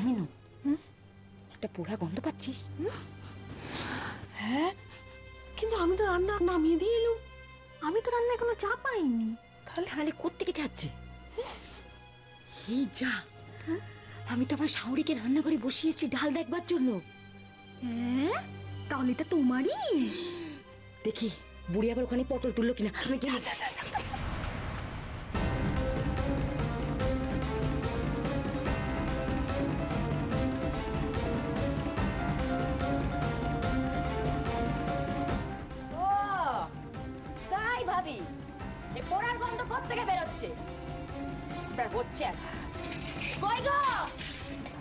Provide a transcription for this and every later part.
মিনু, একটা পোড়া গন্ধ পাচ্ছিস? হ্যাঁ, কিন্তু আমি তো রান্না নামিয়ে দিয়ে এলুম। আমি তো রান্নায় কোনো চা পাইনি। তাহলে কোত্থেকে যাচ্ছে? এই যা, আমি তো আমার শাওরিকে রান্নাঘরে বসিয়েছি ডাল দেখবার জন্য। হ্যাঁ, তাহলে এটা তোমারই। দেখি বুড়ি আবার ওখানে পটল তুললো কিনা। তাই ভাবি, এই পোড়ার গন্ধ কোত্থেকে বেরোচ্ছে? তার হচ্ছে আচ্ছা। কই গো,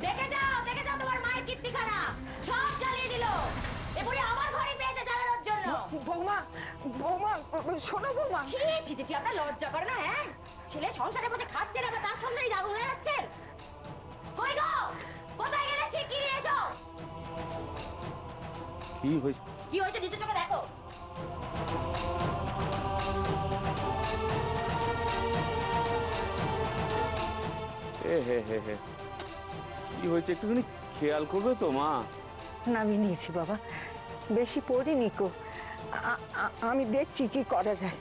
দেখে যাও তোমার মায়ের কীর্তিখানা সব জ্বালিয়ে দিল। এ বুড়ি আমার ঘরে পেয়েছে জ্বালানোর জন্য। বৌমা, বৌমা, শোনো বৌমা। ছি ছি ছি, আপনার লজ্জা করে না? হ্যাঁ, ছেলে সংসারে বসে খাচ্ছে না, তার সংসারে আগুন লাগাচ্ছেন। কই গো, কোথায় গেলে শিগগিরি এসো। কি হয়েছে নিজের চোখে দেখো। কি হয়েছে একটুখানি খেয়াল করবে তো মা? নামিয়ে নিয়েছি বাবা, বেশি পড়িনি কো। আমি দেখছি কি করা যায়।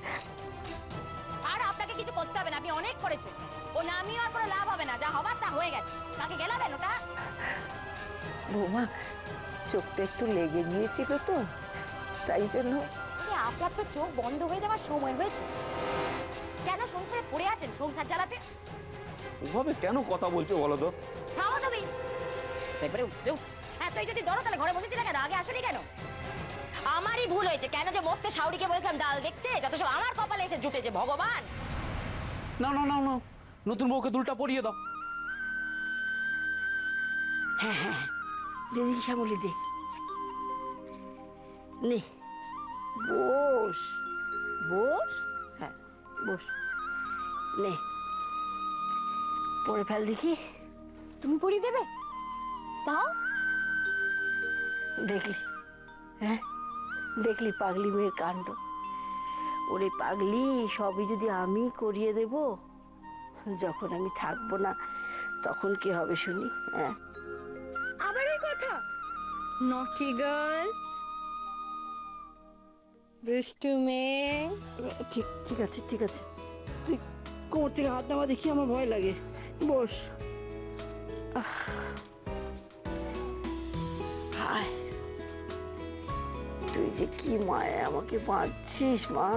আর আপনাকে কিছু করতে হবে না, আপনি অনেক করেছেন। ও নামিয়ে আর কোনো লাভ হবে না, যা হবার তা হয়ে গেছে। কাকে গেলাবেন ওটা? বৌমা, চোখটা একটু লেগে গিয়েছিল তো, তাই জন্য। আপনার তো চোখ বন্ধ হয়ে যাওয়ার সময় হয়েছে। কেন সংসারে পড়ে আছেন সংসার জ্বালাতে? ওভাবে কেন কথা বলছো বলো তো? থামো তুমি। একবারে উঠতে উঠছে। হ্যাঁ, তুই যদি ধরো তাহলে ঘরে বসেছিলে কেন? আগে আসোনি কেন? আমারই ভুল হয়েছে। কেন যে মরতে শাওরিকে বলেছিলাম ডাল দেখতে, যত সব আমার কপালে এসে জুটেছে। ভগবান, না না না না, নতুন বউকে দুলটা পরিয়ে দাও। হ্যাঁ হ্যাঁ, দিদি শ্যামলি দে, নে বস বস। হ্যাঁ বস, নে পরে ফেল দেখি। তুমি পরিয়ে দেবে? তাও দেখলি? হ্যাঁ, দেখলি পাগলি মেয়ের কাণ্ড। ওরে পাগলি, সবই যদি আমি করিয়ে দেব, যখন আমি থাকবো না তখন কি হবে শুনি? হ্যাঁ, আবার এই কথা? নটি গার্ল, দুষ্টু মেয়ে। ঠিক ঠিক আছে ঠিক আছে, তুই কোমর থেকে হাত নামা দেখি, আমার ভয় লাগে। বস। হায়, তুই যে কি মায়া আমাকে বাঁধছিস মা।